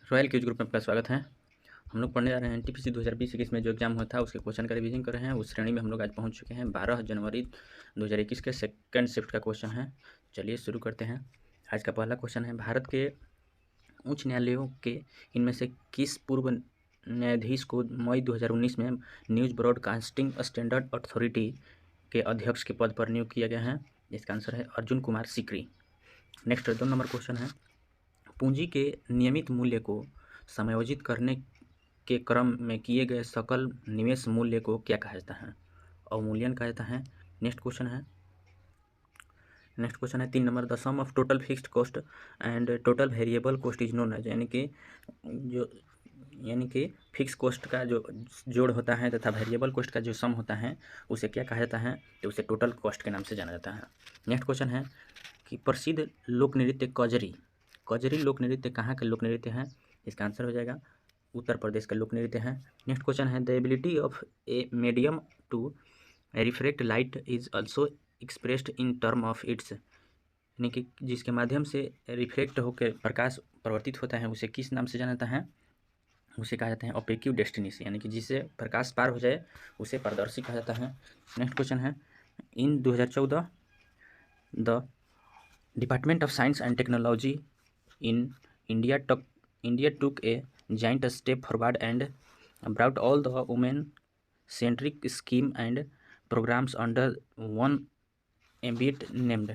Royal quiz group में आपका स्वागत है। हम लोग पढ़ने जा रहे हैं एनटीपीसी 2020-21 में जो एग्जाम हुआ था उसके क्वेश्चन का रिवीजन कर रहे हैं। उस श्रेणी में हम लोग आज पहुंच चुके हैं। 12 जनवरी 2021 के सेकंड शिफ्ट का क्वेश्चन है। चलिए शुरू करते हैं। आज का पहला क्वेश्चन है, भारत के उच्च न्यायालयों के इनमें से किस पूर्व न्यायाधीश को मई 2019 में न्यूज़ ब्रॉडकास्टिंग स्टैंडर्ड अथॉरिटी के अध्यक्ष के पद पर नियुक्त किया गया है? इसका आंसर है Arjun Kumar Sikri. Next 2 number question है, पूंजी के नियमित मूल्य को समायोजित करने के क्रम में किए गए सकल निवेश मूल्य को क्या कहा जाता है? अवमूल्यन कहा जाता है। नेक्स्ट क्वेश्चन है 3 number, the sum of total fixed cost and total variable cost is known as, यानी कि फिक्स कॉस्ट का जो जोड़ होता है तथा वेरिएबल कॉस्ट का जो सम होता है उसे क्या कहा जाता है? तो उसे टोटल कॉस्ट के नाम से जाना जाता है। नेक्स्ट क्वेश्चन है कि प्रसिद्ध लोक नृत्य कजरी लोक नृत्य कहाँ का लोक नृत्य है? इसका आंसर हो जाएगा उत्तर प्रदेश का लोक नृत्य है। नेक्स्ट क्वेश्चन है, the ability of a medium to reflect light is also expressed in term of its, यानी कि जिसके माध्यम से रिफ्लेक्ट होकर प्रकाश परिवर्तित होता है उसे किस नाम से जाना जाता है? उसे कहा जाता है ओपेक्यू डेस्टिनी, यानी कि जिससे प्रकाश पार हो जाए उसे पारदर्शी कहा जाता है। नेक्स्ट क्वेश्चन है, इन 2014 the department of science and technology in India took a giant step forward and brought all the women-centric scheme and programs under one ambit named,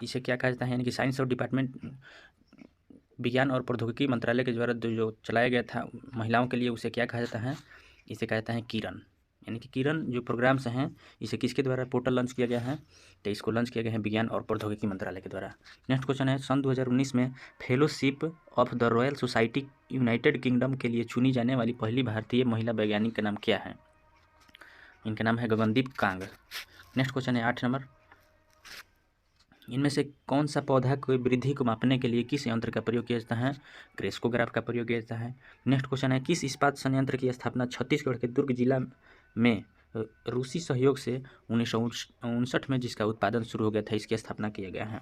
इसे क्या कहा जाता है? यानी कि साइंस और डिपार्टमेंट विज्ञान और प्रौद्योगिकी मंत्रालय के द्वारा जो चलाया गया था महिलाओं के लिए उसे क्या कहा जाता है? इसे कहा जाता है किरण, यानी कि किरण जो प्रोग्राम्स हैं इसे किसके द्वारा पोर्टल लॉन्च किया गया है? तो इसको लॉन्च किया गया है विज्ञान और प्रौद्योगिकी मंत्रालय के द्वारा। नेक्स्ट क्वेश्चन है, सन 2019 में fellowship of the royal society United kingdom के लिए चुनी जाने वाली पहली भारतीय महिला वैज्ञानिक का नाम क्या है? इनका नाम है गगनदीप कांग। नेक्स्ट क्वेश्चन है 8 नंबर, इनमें से कौन सा पौधा की वृद्धि को मापने के लिए किस यंत्र का प्रयोग किया जाता है? क्रेस्कोग्राफ का प्रयोग किया जाता है। नेक्स्ट क्वेश्चन है, किस इस्पात संयंत्र की स्थापना छत्तीसगढ़ के दुर्ग जिला में रूसी सहयोग से 1959 में जिसका उत्पादन शुरू हो गया था इसकी स्थापना किया गया है?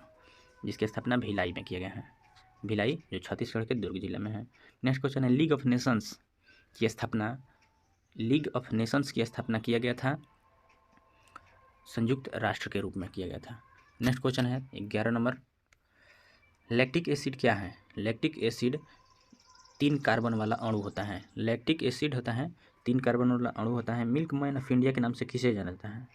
जिसकी स्थापना भिलाई में किया गया है, भिलाई जो छत्तीसगढ़ के दुर्ग जिले में है। नेक्स्ट क्वेश्चन है, लीग ऑफ नेशंस की स्थापना किया गया था संयुक्त राष्ट्र के रूप में किया गया था। नेक्स्ट क्वेश्चन है 11 नंबर, लैक्टिक एसिड क्या है? लैक्टिक एसिड 3 कार्बन वाला अणु होता है। लैक्टिक एसिड होता है 3 कार्बन वाला अणु होता है। मिल्क मैन ऑफ इंडिया के नाम से किसे जाना जाता है?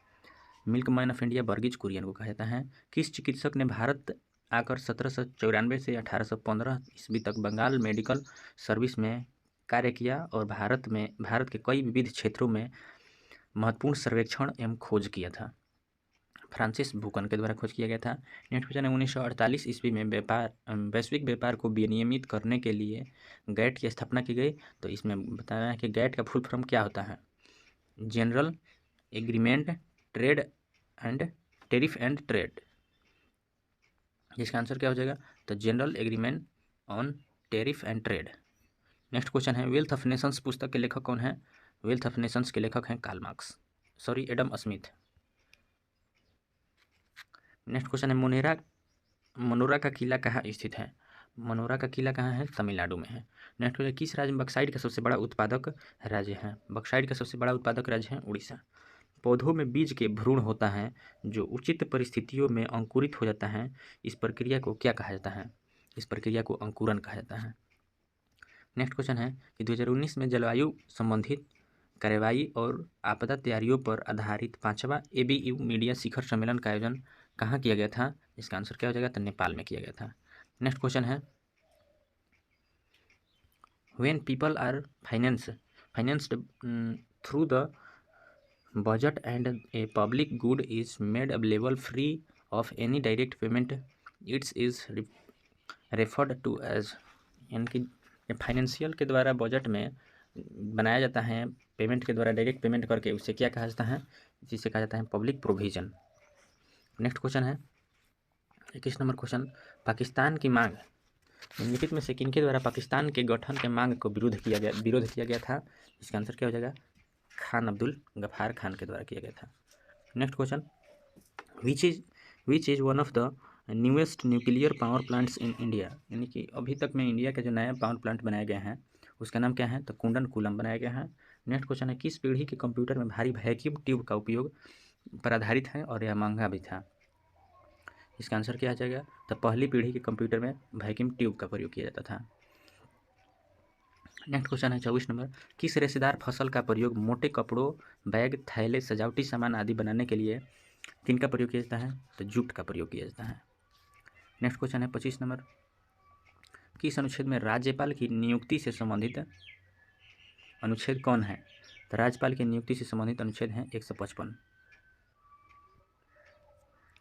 Milk man of India Verghese Kurien को कहा जाता है। किस चिकित्सक ने भारत आकर 1794 से 1815 ईस्वी तक बंगाल मेडिकल सर्विस में कार्य किया और भारत के कई विविध क्षेत्रों में महत्वपूर्ण सर्वेक्षण एवं खोज किया था? फ्रांसिस बुकन के द्वारा खोज किया गया था। नेक्स्ट क्वेश्चन है, 1948 ईस्वी में वैश्विक व्यापार को विनियमित करने के लिए गैट की स्थापना की गई। तो इसमें बताया है कि गैट का फुल फॉर्म क्या होता है? General agreement trade and tariff and trade, जिसका आंसर क्या हो जाएगा? तो general agreement on tariff and trade. Next question है, वेल्थ ऑफ नेशंस पुस्तक के लेखक कौन है? वेल्थ ऑफ नेशंस के लेखक हैं एडम स्मिथ। नेक्स्ट क्वेश्चन है, मनोरा का किला कहाँ स्थित है? मनोरा का किला कहाँ है? तमिलनाडु में है। नेक्स्ट क्वेश्चन, किस राज्य में बक्साइट का सबसे बड़ा उत्पादक राज्य है? बक्साइट का सबसे बड़ा उत्पादक राज्य है उड़ीसा। पौधों में बीज के भ्रूण होता है जो उचित परिस्थितियों में अंकुरित हो जाता है, इस प्रक्रिया को क्या कहा जाता है? इस प्रक्रिया को अंकुरन कहा जाता है। नेक्स्ट क्वेश्चन है कि 2019 में जलवायु संबंधित कार्रवाई और आपदा तैयारियों पर आधारित 5वां ABU मीडिया शिखर सम्मेलन का आयोजन कहाँ किया गया था? इसका आंसर क्या हो जाएगा? तो नेपाल में किया गया था। नेक्स्ट क्वेश्चन है, when people are financed through the budget and a public good is made available free of any direct payment, its is referred to as, यानी कि फाइनेंशियल के द्वारा बजट में बनाया जाता है पेमेंट के द्वारा डायरेक्ट पेमेंट करके, उसे क्या कहा जाता है? जिसे कहा जाता है पब्लिक प्रोविजन। नेक्स्ट क्वेश्चन है 21 नंबर क्वेश्चन, पाकिस्तान की मांग निम्नलिखित में से किनके द्वारा पाकिस्तान के गठन के मांग को विरोध किया गया था? इसका आंसर क्या हो जाएगा? खान अब्दुल गफार खान के द्वारा किया गया था। Next question, which is one of the newest nuclear power plants in India, यानी कि अभी तक में इंडिया के जो नए पावर प्लांट बनाए गए हैं उसका नाम क्या है, तो कुंडनकुलम बनाया गया है। नेक्स्ट क्वेश्चन है, किस पीढ़ी के कंप्यूटर में भारी वैक्यूम ट्यूब का उपयोग पर आधारित है और यह महंगा भी था। इसका आंसर क्या आ जाएगा, तो पहली पीढ़ी के कंप्यूटर में वैक्यूम ट्यूब का प्रयोग किया जाता था। नेक्स्ट क्वेश्चन है 24 नंबर, किस रेशेदार फसल का प्रयोग मोटे कपड़ों, बैग, थैले, सजावटी सामान आदि बनाने के लिए किनका प्रयोग किया जाता है, तो जूट का प्रयोग किया जाता है। नेक्स्ट क्वेश्चन है 25 नंबर, किस अनुच्छेद में राज्यपाल की नियुक्ति से संबंधित अनुच्छेद कौन है, तो राज्यपाल की नियुक्ति से संबंधित अनुच्छेद है 155।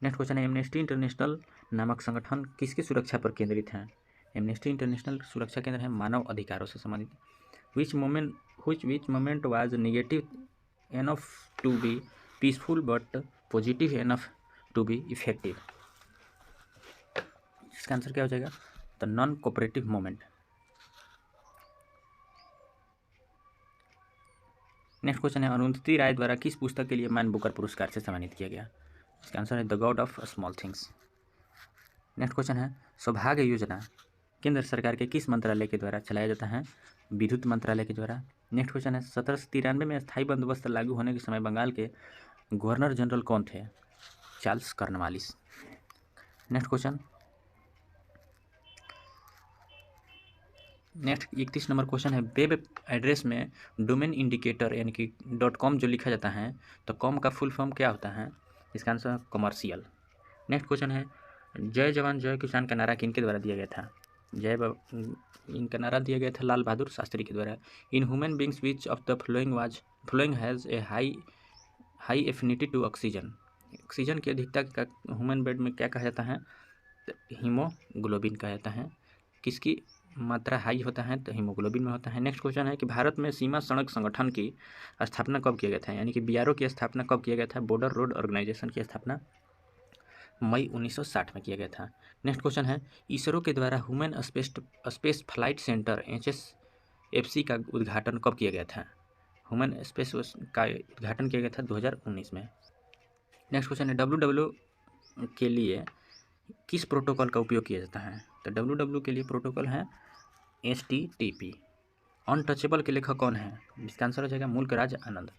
नेक्स्ट क्वेश्चन है, एमनेस्टी इंटरनेशनल नामक संगठन किसकी सुरक्षा पर केंद्रित है। एमनेस्टी इंटरनेशनल सुरक्षा केंद्र है मानव अधिकारों से संबंधित। Which moment was negative enough to be peaceful but positive enough to be effective. इसका आंसर क्या हो जाएगा, the non cooperative moment. Next question है, अरुंधति राय द्वारा किस पुस्तक के लिए मैन बुकर पुरस्कार से सम्मानित किया गया। इसका आंसर है the God of small things. Next question है, सौभाग्य योजना केंद्र सरकार के किस मंत्रालय के द्वारा चलाया जाता है, विद्युत मंत्रालय के द्वारा। नेक्स्ट क्वेश्चन है, 1793 में स्थायी बंदोबस्त लागू होने के समय बंगाल के गवर्नर जनरल कौन थे, Charles Cornwallis. Next question, next 31 number question है, वेब एड्रेस में डोमेन इंडिकेटर यानी कि .com जो लिखा जाता है तो कॉम का फुल फॉर्म क्या होता है, इसका आंसर है कमर्शियल। नेक्स्ट क्वेश्चन है, जय जवान जय किसान का नारा किनके द्वारा दिया गया था, इनका नारा दिया गया था लाल बहादुर शास्त्री के द्वारा। In human beings which of the following has a high affinity to oxygen. Oxygen की अधिकता का ह्यूमन बेड में क्या कहा जाता है, हीमोग्लोबिन कहा जाता है। किसकी मात्रा हाई होता है, तो हीमोग्लोबिन में होता है। नेक्स्ट क्वेश्चन है कि भारत में सीमा सड़क संगठन की स्थापना कब किया गया था, यानी कि बीआरओ की स्थापना कब किया गया था, बॉर्डर रोड ऑर्गेनाइजेशन की स्थापना मई 1960 में किया गया था। नेक्स्ट क्वेश्चन है, इसरो के द्वारा human space flight centre HSFC का उद्घाटन कब किया गया था, ह्यूमन स्पेस का उद्घाटन किया गया था 2019 में। नेक्स्ट क्वेश्चन है, WWW के लिए किस प्रोटोकॉल का उपयोग किया जाता है, तो WWW के लिए प्रोटोकॉल है HTTP। अनटचेबल के लेखक कौन है, इसका आंसर हो जाएगा मुल्कराज आनंद।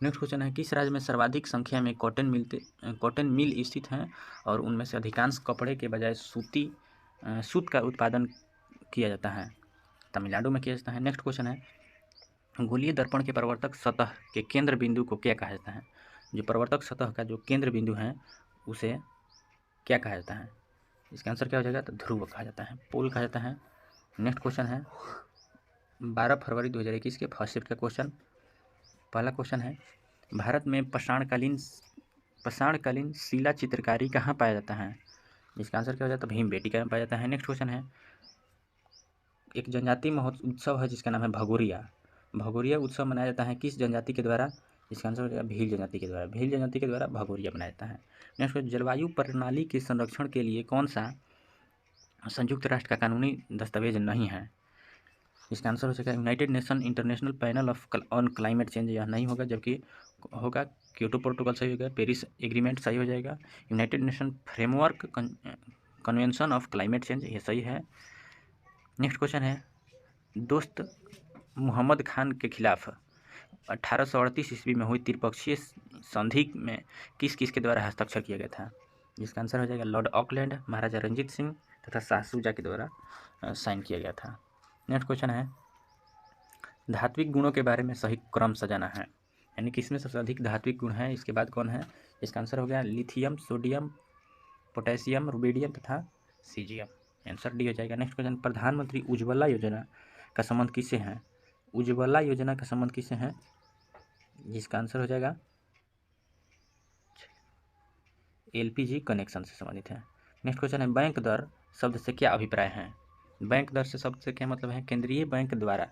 नेक्स्ट क्वेश्चन है, किस राज्य में सर्वाधिक संख्या में कॉटन मिल स्थित हैं और उनमें से अधिकांश कपड़े के बजाय सूत का उत्पादन किया जाता है, तमिलनाडु में किया जाता है। नेक्स्ट क्वेश्चन है, गोलीय दर्पण के प्रवर्तक सतह के केंद्र बिंदु को क्या कहा जाता है, जो प्रवर्तक सतह का जो केंद्र बिंदु है उसे क्या कहा जाता है, इसका आंसर क्या हो जाएगा, तो ध्रुव कहा जाता है, पोल कहा जाता है। नेक्स्ट क्वेश्चन है, 12 फरवरी 2021 के फर्स्ट शिफ्ट का क्वेश्चन। पहला क्वेश्चन है, भारत में पाषाणकालीन शिला चित्रकारी कहाँ पाया जाता है, इसका आंसर क्या हो जाता है, भीमबेटका में पाया जाता है। नेक्स्ट क्वेश्चन है, एक जनजाति उत्सव है जिसका नाम है भगोरिया उत्सव मनाया जाता है किस जनजाति के द्वारा, इसका आंसर हो जाएगा भील जनजाति के द्वारा। भील जनजाति के द्वारा भगोरिया मनाया जाता है। नेक्स्ट, जलवायु प्रणाली के संरक्षण के लिए कौन सा संयुक्त राष्ट्र का कानूनी दस्तावेज नहीं है, इसका आंसर हो जाएगा United nation international panel on climate change. यह नहीं होगा, जबकि होगा क्योटो प्रोटोकॉल सही हो गया, पेरिस एग्रीमेंट सही हो जाएगा, United nation framework convention of climate change, ये सही है। नेक्स्ट क्वेश्चन है, दोस्त मोहम्मद खान के खिलाफ 1838 ईस्वी में हुई त्रिपक्षीय संधि में किस किस के द्वारा हस्ताक्षर किया गया था, जिसका आंसर हो जाएगा लॉर्ड ऑकलैंड, महाराजा रंजीत सिंह तथा शाह शुजा के द्वारा साइन किया गया था। नेक्स्ट क्वेश्चन है, धात्विक गुणों के बारे में सही क्रम सजाना है, यानी कि इसमें सबसे अधिक धात्विक गुण है, इसके बाद कौन है, इसका आंसर हो गया लिथियम, सोडियम, पोटेशियम, रुबिडियम तथा सीजियम, आंसर डी हो जाएगा। नेक्स्ट क्वेश्चन, प्रधानमंत्री उज्ज्वला योजना का संबंध किससे है, उज्ज्वला योजना का संबंध किससे है, जिसका आंसर हो जाएगा LPG कनेक्शन से संबंधित है। नेक्स्ट क्वेश्चन है, बैंक दर शब्द से क्या अभिप्राय है, बैंक दर से शब्द से क्या मतलब है, केंद्रीय बैंक द्वारा,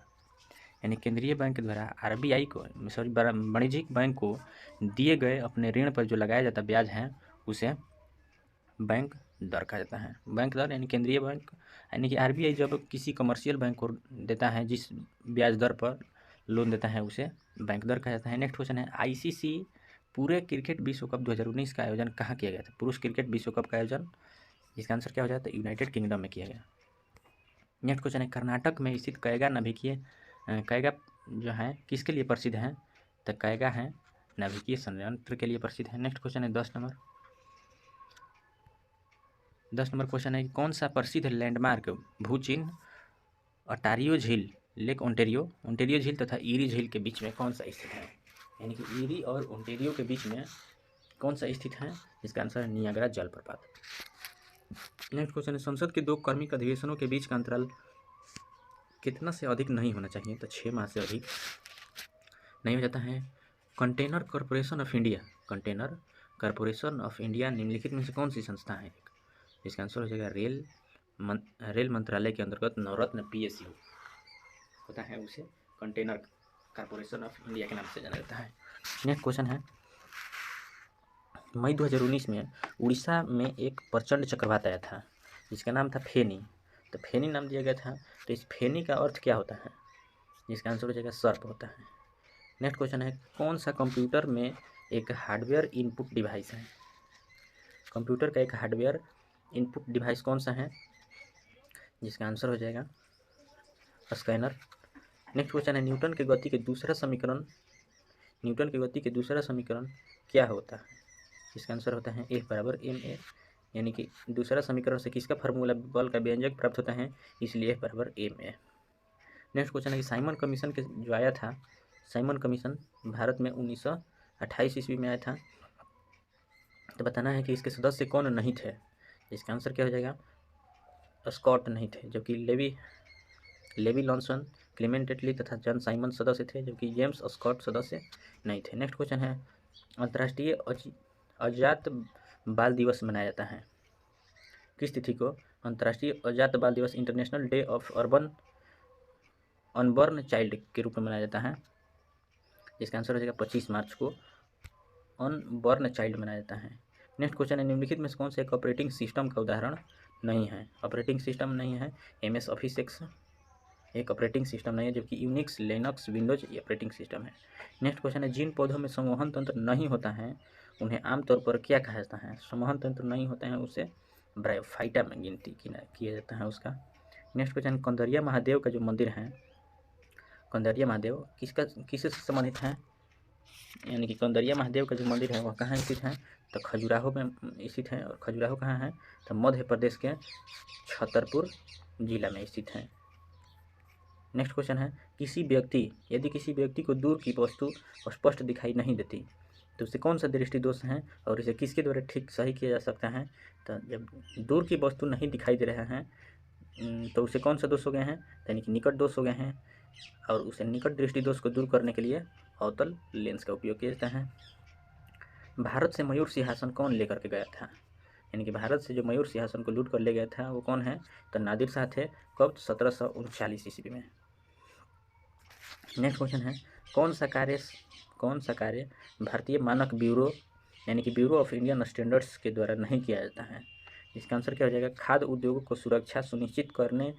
यानी केंद्रीय बैंक द्वारा RBI को वाणिज्यिक बैंक को दिए गए अपने ऋण पर जो लगाया जाता ब्याज है उसे बैंक दर कहा जाता है। बैंक दर यानी केंद्रीय बैंक, यानी कि RBI जब किसी कमर्शियल बैंक को देता है जिस ब्याज दर पर लोन देता है उसे बैंक दर कहा जाता है। नेक्स्ट क्वेश्चन है, ICC पूरे क्रिकेट विश्व कप 2019 का आयोजन कहाँ किया गया था, पुरुष क्रिकेट विश्व कप का आयोजन इसका आंसर क्या हो जाता है? यूनाइटेड किंगडम में किया गया। नेक्स्ट क्वेश्चन है, कर्नाटक में स्थित कैगा नाभिकीय कैगा जो है किसके लिए प्रसिद्ध है? तो कैगा है नाभिकीय संयंत्र के लिए प्रसिद्ध है। नेक्स्ट क्वेश्चन है 10 नंबर क्वेश्चन है कि कौन सा प्रसिद्ध लैंडमार्क भू चिन्ह ओंटारियो झील, लेक ओंटारियो झील तथा ईरी झील के बीच में कौन सा स्थित है? यानी कि ईरी और ओंटारियो के बीच में कौन सा स्थित है? इसका आंसर है नियाग्रा जलप्रपात। नेक्स्ट क्वेश्चन है, संसद के 2 क्रमिक अधिवेशनों के बीच का अंतराल कितना से अधिक नहीं होना चाहिए? तो 6 माह से अधिक नहीं हो जाता है। कंटेनर कॉरपोरेशन ऑफ इंडिया निम्नलिखित में से कौन सी संस्था है? इसका आंसर हो जाएगा रेल मंत्रालय के अंतर्गत नवरत्न PSU होता है, उसे कंटेनर कॉरपोरेशन ऑफ इंडिया के नाम से जाना जाता है। नेक्स्ट क्वेश्चन है, मई 2019 में उड़ीसा में एक प्रचंड चक्रवात आया था, जिसका नाम था फेनी। तो फेनी नाम दिया गया था, तो इस फेनी का अर्थ क्या होता है? जिसका आंसर हो जाएगा सर्प होता है। नेक्स्ट क्वेश्चन है, कौन सा कंप्यूटर में एक हार्डवेयर इनपुट डिवाइस है? कंप्यूटर का एक हार्डवेयर इनपुट डिवाइस कौन सा है? जिसका आंसर हो जाएगा स्कैनर। नेक्स्ट क्वेश्चन है, न्यूटन की गति के दूसरा समीकरण क्या होता है? इसका आंसर होता है F बराबर ma, यानी कि दूसरा समीकरण से किसका फार्मूला बल का व्यंजक प्राप्त होता है, इसलिए F बराबर ma। नेक्स्ट क्वेश्चन है कि साइमन कमीशन के जो आया था, साइमन कमीशन भारत में 1928 ईस्वी में आया था। तो बताना है कि इसके सदस्य कौन नहीं थे। इसका आंसर क्या हो जाएगा? स्कॉट नहीं थे, जबकि लेवी लॉन्सन, क्लेमेंट एटली तथा जॉन साइमन सदस्य थे, जबकि जेम्स स्कॉट सदस्य नहीं थे। नेक्स्ट क्वेश्चन है, अंतर्राष्ट्रीय अजात बाल दिवस मनाया जाता है किस तिथि को? अंतर्राष्ट्रीय अजात बाल दिवस international day of unborn child के रूप में मनाया जाता है। इसका आंसर हो जाएगा 25 मार्च को अनबॉर्न चाइल्ड मनाया जाता है। नेक्स्ट क्वेश्चन है, निम्नलिखित में से कौन से एक ऑपरेटिंग सिस्टम का उदाहरण नहीं है? ऑपरेटिंग सिस्टम नहीं है MS ऑफिस एक ऑपरेटिंग सिस्टम नहीं है, जबकि यूनिक्स, लिनक्स, विंडोज ये ऑपरेटिंग सिस्टम है। नेक्स्ट क्वेश्चन है, जिन पौधों में संवहन तंत्र नहीं होता है उन्हें आमतौर पर क्या कहा जाता है? संवहन तंत्र नहीं होता है उसे ब्रायोफाइटा में गिनती किया जाता है उसका। नेक्स्ट क्वेश्चन, कंदरिया महादेव का जो मंदिर है, कंदरिया महादेव किससे संबंधित है? यानी कि कंदरिया महादेव का जो मंदिर है वह कहाँ स्थित है? तो खजुराहो में स्थित है। और खजुराहो कहाँ है? तो मध्य प्रदेश के छतरपुर जिला में स्थित है। नेक्स्ट क्वेश्चन है, यदि किसी व्यक्ति को दूर की वस्तु स्पष्ट दिखाई नहीं देती तो उसे कौन सा दृष्टि दोष है और इसे किसके द्वारा सही किया जा सकता है? तो जब दूर की वस्तु नहीं दिखाई दे रहा है तो उसे कौन सा दोष हो गए हैं? यानी कि निकट दोष हो गए हैं, और उसे निकट दृष्टि दोष को दूर करने के लिए अवतल लेंस का उपयोग किया जाता है। भारत से मयूर सिंहासन कौन लेकर के गया था? यानी कि भारत से जो मयूर सिंहासन को लूट कर ले गया था वो कौन है? तो नादिर शाह थे। कब? 1739 ईस्वी में। नेक्स्ट क्वेश्चन है, कौन सा कार्य भारतीय मानक ब्यूरो यानी कि ब्यूरो ऑफ इंडियन स्टैंडर्ड्स के द्वारा नहीं किया जाता है? इसका आंसर क्या हो जाएगा? खाद्य उद्योग को सुरक्षा सुनिश्चित करने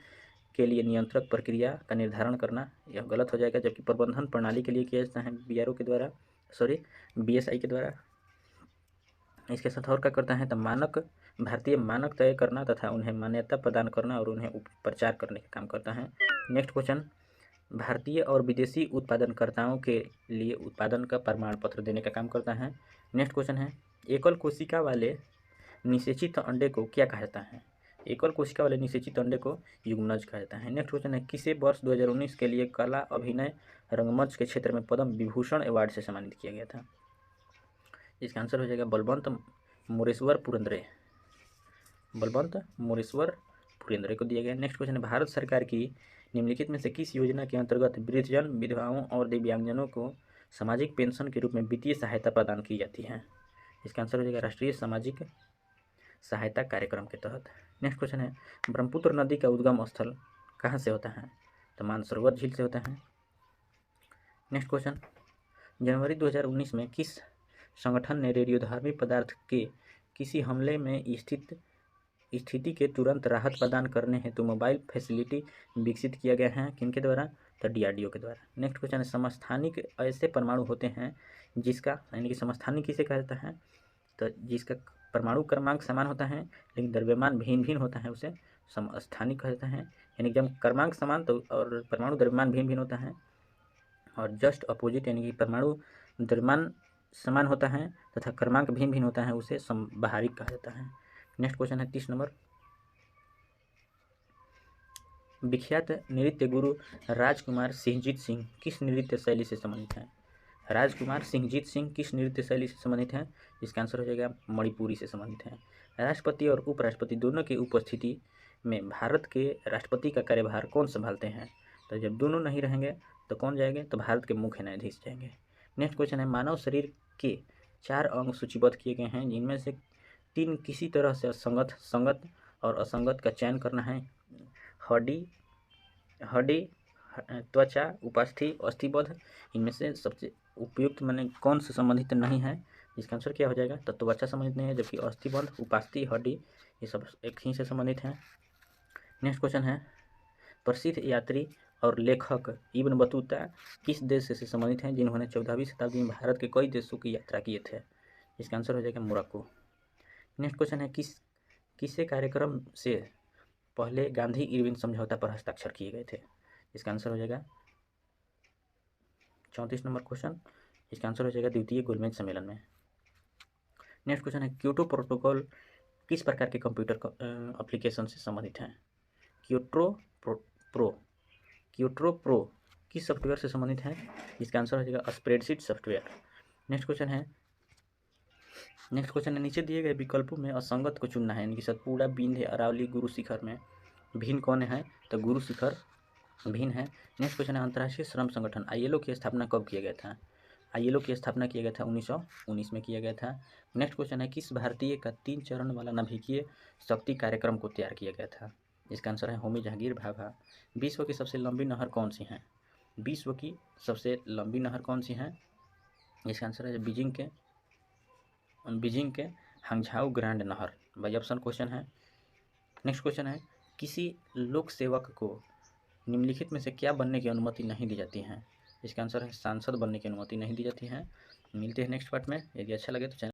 के लिए नियंत्रक प्रक्रिया का निर्धारण करना। यह गलत हो जाएगा, जबकि प्रबंधन प्रणाली के लिए किया जाता है BSI के द्वारा। इसके साथ और क्या करता है? तो भारतीय मानक तय करना तथा उन्हें मान्यता प्रदान करना और उन्हें प्रचार करने का काम करता है। नेक्स्ट क्वेश्चन, भारतीय और विदेशी उत्पादनकर्ताओं के लिए उत्पादन का प्रमाण पत्र देने का काम करता है। नेक्स्ट क्वेश्चन है, एकल कोशिका वाले निषेचित अंडे को क्या कहा जाता है? एकल कोशिका वाले निषेचित अंडे को युग्मनज कहा जाता है। नेक्स्ट क्वेश्चन है, किसे वर्ष 2019 के लिए कला अभिनय रंगमंच के क्षेत्र में पद्म विभूषण अवार्ड से सम्मानित किया गया था? इसका आंसर हो जाएगा बलवंत मोरेश्वर पुरेंद्रे को दिया गया। नेक्स्ट क्वेश्चन है, भारत सरकार की निम्नलिखित में से किस योजना के अंतर्गत वृद्धजन, विधवाओं और दिव्यांगजनों को सामाजिक पेंशन के रूप में वित्तीय सहायता प्रदान की जाती है? इसका आंसर हो जाएगा राष्ट्रीय सामाजिक सहायता कार्यक्रम के तहत। नेक्स्ट क्वेश्चन है, ब्रह्मपुत्र नदी का उद्गम स्थल कहाँ से होता है? तो मानसरोवर झील से होता है। नेक्स्ट क्वेश्चन, जनवरी 2019 में किस संगठन ने रेडियोधर्मी पदार्थ के किसी हमले में स्थिति के तुरंत राहत प्रदान करने हेतु मोबाइल फैसिलिटी विकसित किया गया है? किनके द्वारा? तो DRDO के द्वारा। नेक्स्ट क्वेश्चन है, समस्थानिक ऐसे परमाणु होते हैं जिसका यानी कि समस्थानिक किसे कहा जाता है? तो जिसका परमाणु क्रमांक समान होता है लेकिन द्रव्यमान भिन्न भिन्न होता है उसे समस्थानिक कहते हैं। यानी जब क्रमांक समान तो और परमाणु द्रव्यमान भिन्न भिन्न होता है, और जस्ट अपोजिट यानी कि परमाणु द्रव्यमान समान होता है तथा क्रमांक भिन्न भिन्न होता है उसे समबाहरिक कहा जाता है। नेक्स्ट क्वेश्चन है 30 नंबर। विख्यात नृत्य गुरु राजकुमार सिंहजीत सिंह किस नृत्य शैली से संबंधित हैं? राजकुमार सिंहजीत सिंह किस नृत्य शैली से संबंधित हैं? इसका आंसर हो जाएगा मणिपुरी से संबंधित हैं। राष्ट्रपति और उपराष्ट्रपति दोनों की उपस्थिति में भारत के राष्ट्रपति का कार्यभार कौन संभालते हैं? तो जब दोनों नहीं रहेंगे तो कौन जाएंगे? तो भारत के मुख्य न्यायाधीश जाएंगे। नेक्स्ट क्वेश्चन है, मानव शरीर के 4 अंग सूचीबद्ध किए गए हैं जिनमें से 3 किसी तरह से संगत और असंगत का चयन करना है। हड्डी, त्वचा, उपास्थि, अस्थिबद्ध, इनमें से सबसे उपयुक्त माने कौन से संबंधित नहीं है? इसका आंसर क्या हो जाएगा? तो त्वचा संबंधित नहीं है, जबकि अस्थिबद्ध, उपास्थि, हड्डी ये सब एक ही से संबंधित हैं। नेक्स्ट क्वेश्चन है, प्रसिद्ध यात्री और लेखक इब्न बतूता किस देश से संबंधित हैं जिन्होंने 14वीं शताब्दी में भारत के कई देशों की यात्रा किए थे? इसका आंसर हो जाएगा मोरक्को। नेक्स्ट क्वेश्चन है, किससे कार्यक्रम से पहले गांधी इरविन समझौता पर हस्ताक्षर किए गए थे? इसका आंसर हो जाएगा 34 नंबर क्वेश्चन, इसका आंसर हो जाएगा द्वितीय गोलमेज सम्मेलन में। नेक्स्ट क्वेश्चन है, क्योटो प्रोटोकॉल किस प्रकार के कंप्यूटर एप्लीकेशन से संबंधित हैं? क्योटो प्रो किस सॉफ्टवेयर से संबंधित है? इसका आंसर हो जाएगा स्प्रेडशीट सॉफ्टवेयर। नेक्स्ट क्वेश्चन है, नीचे दिए गए विकल्पों में असंगत को चुनना है, यानी कि सतपुड़ा, बिंध्य, अरावली, गुरु शिखर में भिन्न कौन है? तो गुरु शिखर भिन्न है। नेक्स्ट क्वेश्चन है, अंतर्राष्ट्रीय श्रम संगठन ILO की स्थापना कब किया गया था? ILO की स्थापना किया गया था 1919 में किया गया था। नेक्स्ट क्वेश्चन है, किस भारतीय का 3 चरण वाला नाभिकीय शक्ति कार्यक्रम को तैयार किया गया था? इसका आंसर है होमी जहांगीर भाभा। विश्व की सबसे लंबी नहर कौन सी है? विश्व की सबसे लंबी नहर कौन सी है? इसका आंसर है बीजिंग के हंगझाओ ग्रैंड नहर, बाई ऑप्शन क्वेश्चन है। नेक्स्ट क्वेश्चन है, किसी लोक सेवक को निम्नलिखित में से क्या बनने की अनुमति नहीं दी जाती है? इसका आंसर है सांसद बनने की अनुमति नहीं दी जाती है। मिलते हैं नेक्स्ट पार्ट में। यदि अच्छा लगे तो चैनल